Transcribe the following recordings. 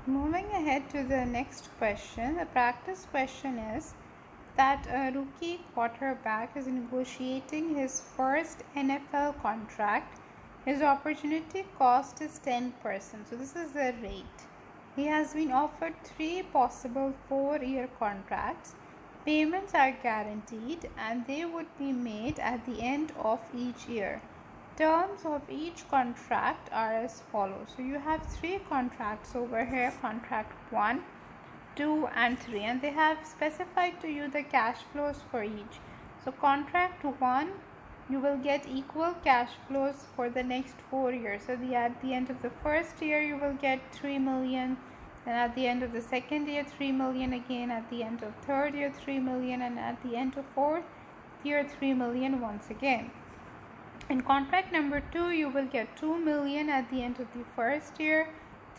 Moving ahead to the next question, the practice question is that a rookie quarterback is negotiating his first NFL contract. His opportunity cost is 10%. So this is the rate. He has been offered 3 possible 4-year contracts. Payments are guaranteed and they would be made at the end of each year. Terms of each contract are as follows. So you have 3 contracts over here, contract 1, 2 and 3, and they have specified to you the cash flows for each. So contract 1, you will get equal cash flows for the next 4 years. So at the end of the first year you will get 3 million, then at the end of the second year 3 million again, at the end of third year 3 million, and at the end of fourth year 3 million once again. In contract number 2, you will get 2 million at the end of the first year,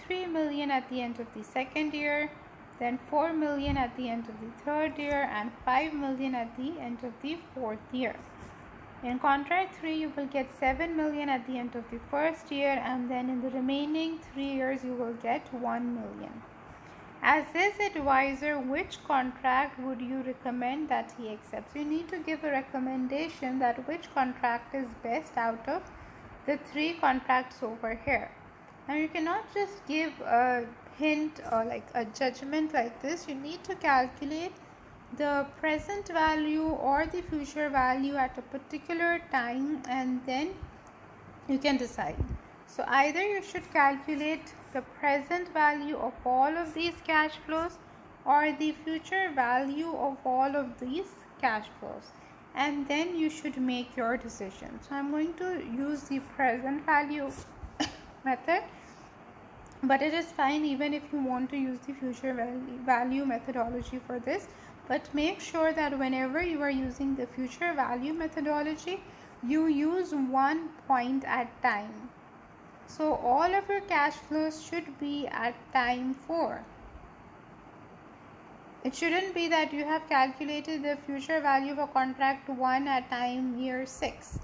3 million at the end of the second year, then 4 million at the end of the third year, and 5 million at the end of the fourth year. In contract 3, you will get 7 million at the end of the first year, and then in the remaining 3 years, you will get 1 million. As his advisor, which contract would you recommend that he accepts? You need to give a recommendation that which contract is best out of the 3 contracts over here. Now you cannot just give a hint or like a judgment like this. You need to calculate the present value or the future value at a particular time, and then you can decide. So either you should calculate the present value of all of these cash flows or the future value of all of these cash flows, and then you should make your decision. So I'm going to use the present value method, but it is fine even if you want to use the future value methodology for this. But make sure that whenever you are using the future value methodology, you use 1 point at time. So all of your cash flows should be at time 4. It shouldn't be that you have calculated the future value for contract 1 at time year 6,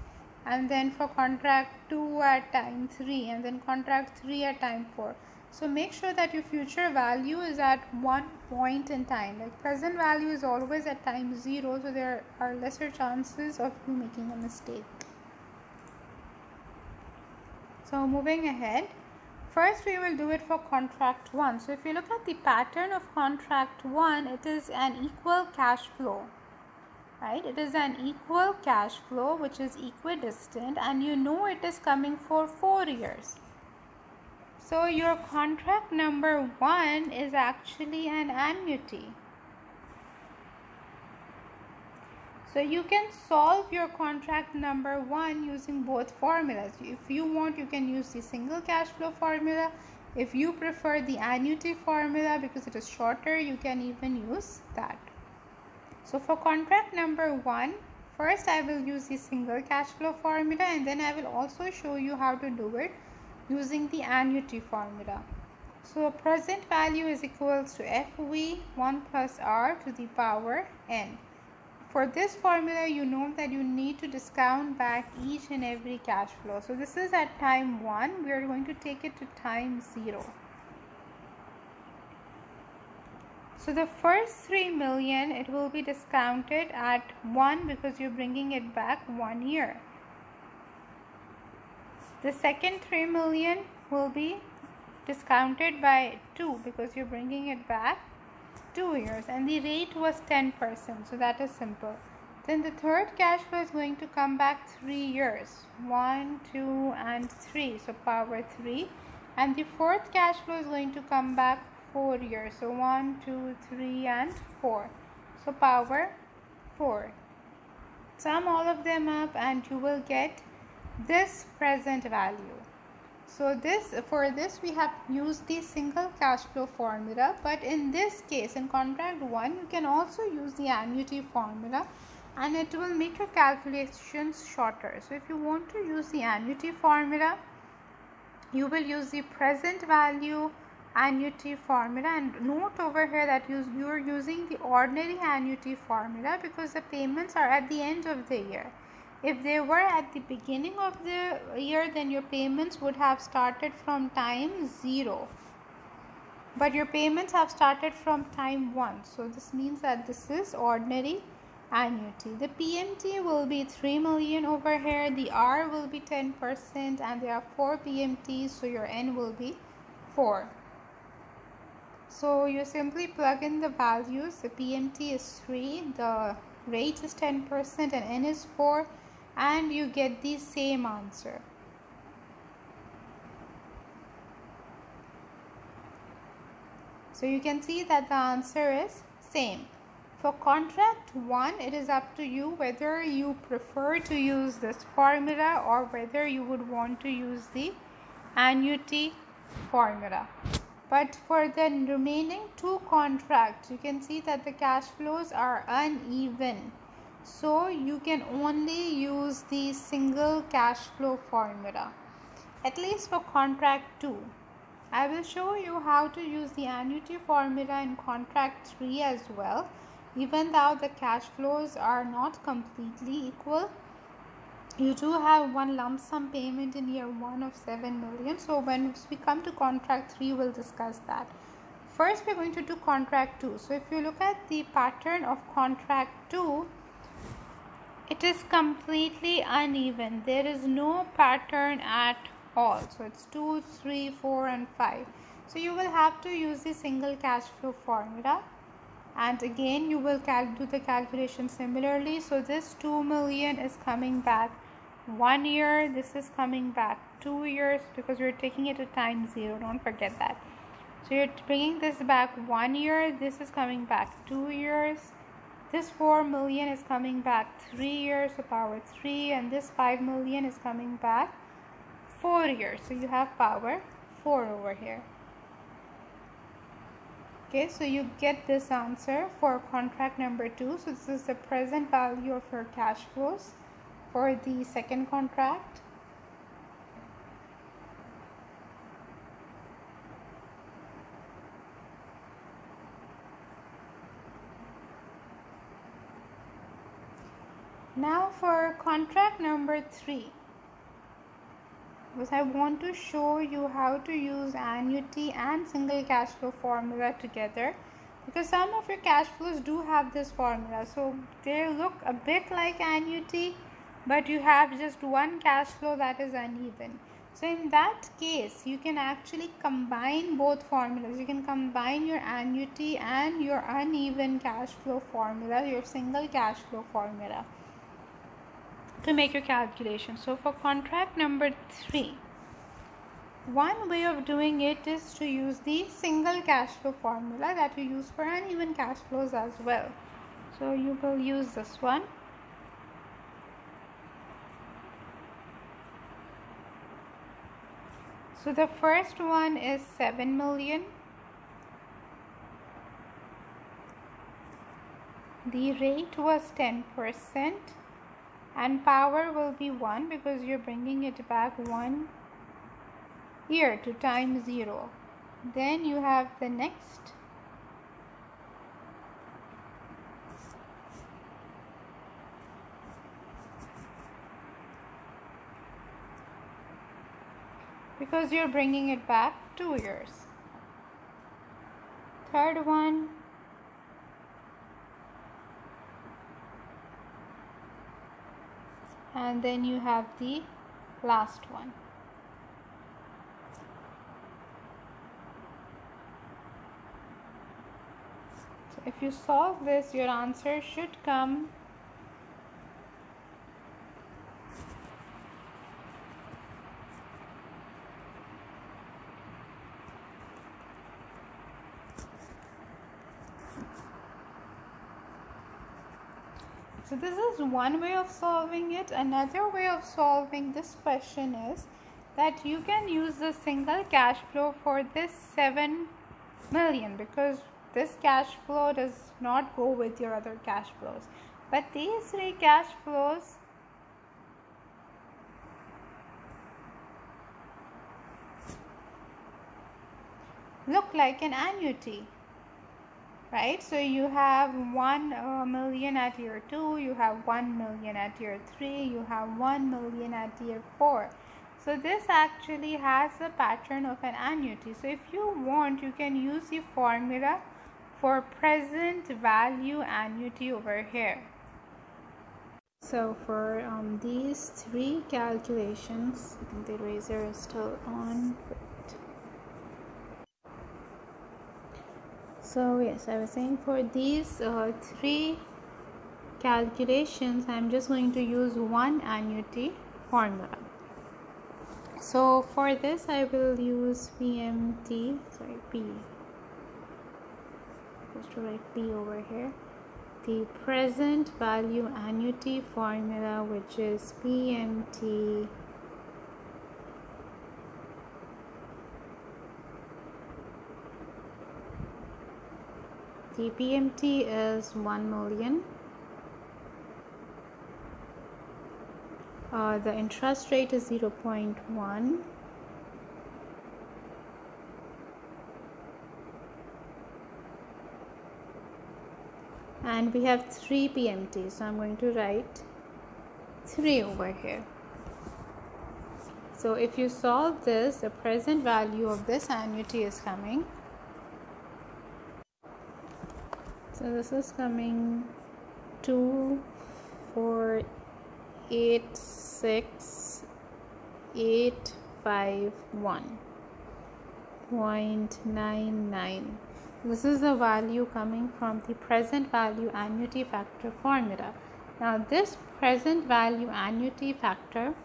and then for contract 2 at time 3, and then contract 3 at time 4. So make sure that your future value is at 1 point in time. Like present value is always at time 0, so there are lesser chances of you making a mistake. So moving ahead, first we will do it for contract 1. So if you look at the pattern of contract 1, it is an equal cash flow, right? It is an equal cash flow which is equidistant, and you know it is coming for 4 years. So your contract number 1 is actually an annuity. So you can solve your contract number 1 using both formulas. If you want, you can use the single cash flow formula. If you prefer the annuity formula because it is shorter, you can even use that. So for contract number 1, first I will use the single cash flow formula, and then I will also show you how to do it using the annuity formula. So present value is equals to FV 1 plus R to the power N. For this formula, you know that you need to discount back each and every cash flow. So this is at time 1. We are going to take it to time 0. So the first 3 million, it will be discounted at 1 because you're bringing it back 1 year. The second 3 million will be discounted by 2 because you're bringing it back 2 years, and the rate was 10%, so that is simple. Then the third cash flow is going to come back 3 years, 1, 2 and 3, so power 3, and the fourth cash flow is going to come back 4 years, so 1, 2, 3 and 4, so power 4. Sum all of them up and you will get this present value. So for this we have used the single cash flow formula, but in this case, in contract 1, you can also use the annuity formula, and it will make your calculations shorter. So if you want to use the annuity formula, you will use the present value annuity formula, and note over here that you are using the ordinary annuity formula because the payments are at the end of the year. If they were at the beginning of the year, then your payments would have started from time 0. but your payments have started from time 1. So this means that this is ordinary annuity. The PMT will be 3 million over here. The R will be 10%, and there are 4 PMTs, so your N will be 4. So you simply plug in the values. The PMT is 3, the rate is 10%, and N is 4, and you get the same answer. So you can see that the answer is same. For contract 1, it is up to you whether you prefer to use this formula or whether you would want to use the annuity formula. But for the remaining 2 contracts, you can see that the cash flows are uneven. So you can only use the single cash flow formula, at least for contract 2. I will show you how to use the annuity formula in contract 3 as well. Even though the cash flows are not completely equal, you do have one lump sum payment in year 1 of 7 million. So when we come to contract 3, we'll discuss that. First, we're going to do contract 2. So if you look at the pattern of contract 2, it is completely uneven. There is no pattern at all. So it's 2, 3, 4 and 5. So you will have to use the single cash flow formula, and again you will do the calculation similarly. So this 2 million is coming back 1 year, this is coming back 2 years, because we're taking it to time 0, don't forget that. So you're bringing this back 1 year, this is coming back 2 years, this 4 million is coming back 3 years, so power 3, and this 5 million is coming back 4 years, so you have power 4 over here. Okay, so you get this answer for contract number 2. So this is the present value of your cash flows for the second contract. Now for contract number 3, because I want to show you how to use annuity and single cash flow formula together, because some of your cash flows do have this formula. So they look a bit like annuity, but you have just one cash flow that is uneven. So in that case, you can actually combine both formulas. You can combine your annuity and your uneven cash flow formula, your single cash flow formula, to make your calculation. So for contract number 3, one way of doing it is to use the single cash flow formula that you use for uneven cash flows as well. So you will use this one. So the first one is 7 million. The rate was 10%. And power will be 1, because you're bringing it back 1 year to time 0. Then you have the next. Because you're bringing it back 2 years. Third one. And then you have the last one. So if you solve this, your answer should come So this is one way of solving it. Another way of solving this question is that you can use the single cash flow for this 7 million, because this cash flow does not go with your other cash flows. But these 3 cash flows look like an annuity. Right, so you have 1 million at year 2, you have 1 million at year 3, you have 1 million at year 4. So this actually has the pattern of an annuity. So if you want, you can use the formula for present value annuity over here. So for these three calculations, I think the eraser is still on. So yes, I was saying for these three calculations, I'm just going to use one annuity formula. So for this, I will use P. Just to write P over here. The present value annuity formula, which is PMT the PMT is 1 million. The interest rate is 0.1. And we have 3 PMT, so I'm going to write 3 over here. So if you solve this, the present value of this annuity is coming. So this is coming 2486851.99. This is the value coming from the present value annuity factor formula. Now this present value annuity factor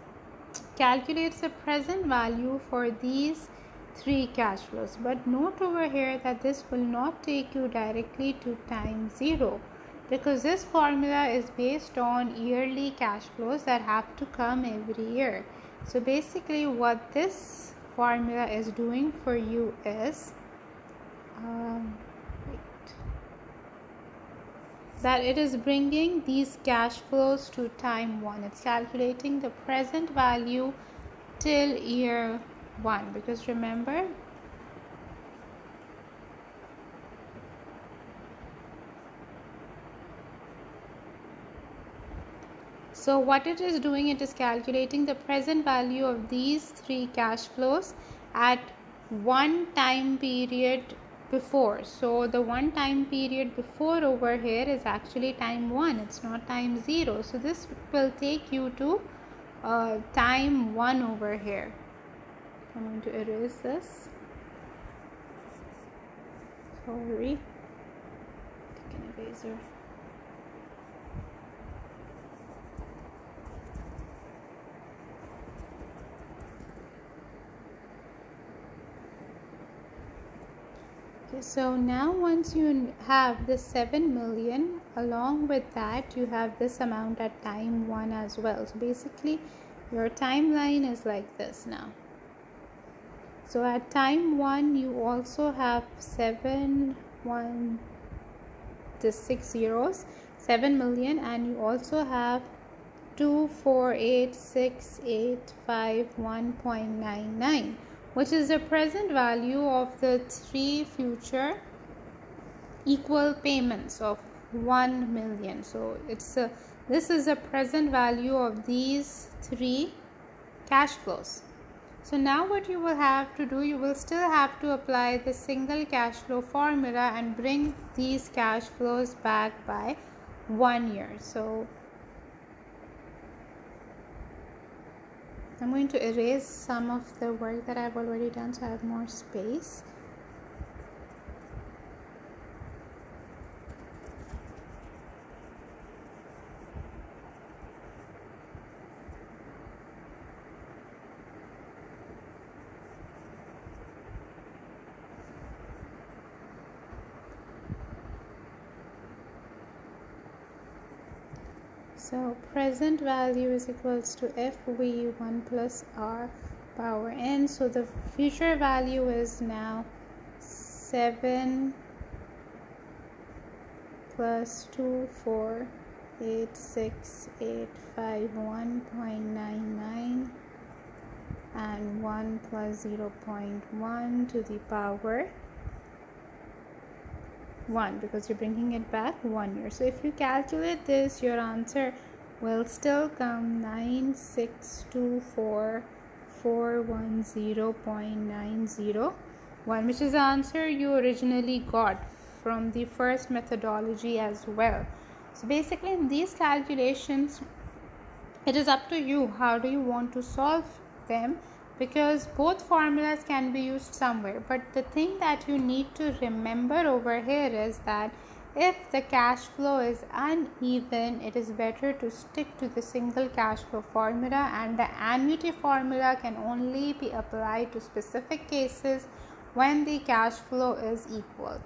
calculates the present value for these three cash flows, but note over here that this will not take you directly to time 0, because this formula is based on yearly cash flows that have to come every year. So basically what this formula is doing for you is that it is bringing these cash flows to time 1. It's calculating the present value till year 1, because remember, so what it is doing, it is calculating the present value of these three cash flows at one time period before. So the one time period before over here is actually time 1, it's not time 0. So this will take you to time 1 over here. I'm going to erase this. Sorry. Take an eraser. Okay, so now once you have the 7 million, along with that you have this amount at time 1 as well. So basically your timeline is like this now. So at time 1 you also have 7 million, and you also have 2486851.99, which is the present value of the three future equal payments of 1 million. So this is the present value of these three cash flows. So now what you will have to do, you will still have to apply the single cash flow formula and bring these cash flows back by 1 year. So I'm going to erase some of the work that I've already done so I have more space. So present value is equals to FV1 plus R power n. So the future value is now 7 plus 2486851.99 and 1 plus 0.1 to the power 1, because you're bringing it back 1 year. So if you calculate this, your answer will still come 410.901, which is the answer you originally got from the first methodology as well. So basically in these calculations, it is up to you how do you want to solve them, because both formulas can be used somewhere. But the thing that you need to remember over here is that if the cash flow is uneven, it is better to stick to the single cash flow formula, and the annuity formula can only be applied to specific cases when the cash flow is equal.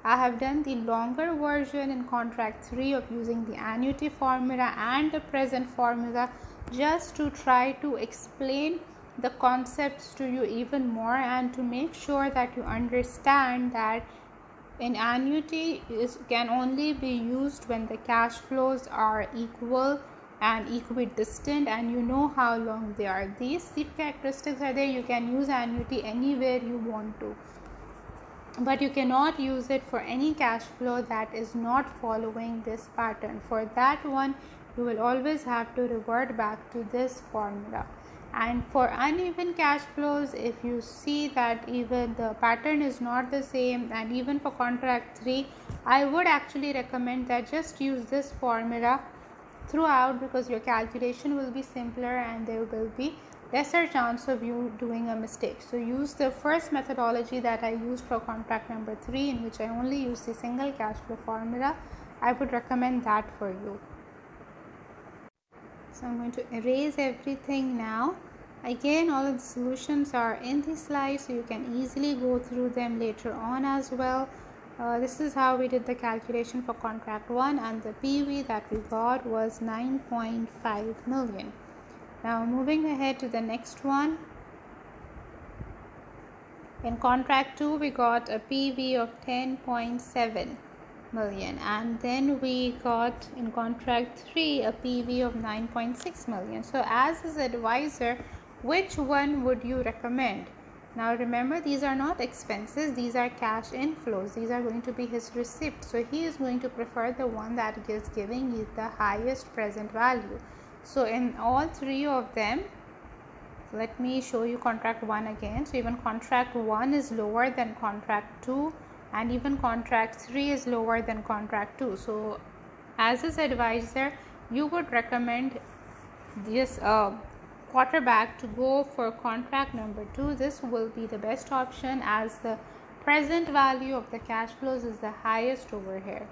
I have done the longer version in contract 3 of using the annuity formula and the present formula just to try to explain the concepts to you even more, and to make sure that you understand that an annuity can only be used when the cash flows are equal and equidistant, and you know how long they are. These characteristics are there. You can use annuity anywhere you want to, but you cannot use it for any cash flow that is not following this pattern. For that one, you will always have to revert back to this formula. And for uneven cash flows, if you see that even the pattern is not the same, and even for contract 3, I would actually recommend that just use this formula throughout, because your calculation will be simpler and there will be lesser chance of you doing a mistake. So use the first methodology that I used for contract number 3, in which I only use the single cash flow formula. I would recommend that for you. So I'm going to erase everything now. Again, all of the solutions are in the slide, so you can easily go through them later on as well. This is how we did the calculation for contract 1, and the PV that we got was 9.5 million. Now moving ahead to the next one. In contract 2, we got a PV of 10.7 million, and then we got in contract 3 a PV of 9.6 million. So as his advisor, which one would you recommend? Now remember, these are not expenses, these are cash inflows. These are going to be his receipt. So he is going to prefer the one that is giving you the highest present value. So in all three of them, let me show you contract 1 again. So even contract 1 is lower than contract 2, and even contract 3 is lower than contract 2. So as his advisor, you would recommend this quarterback to go for contract number 2. This will be the best option, as the present value of the cash flows is the highest over here.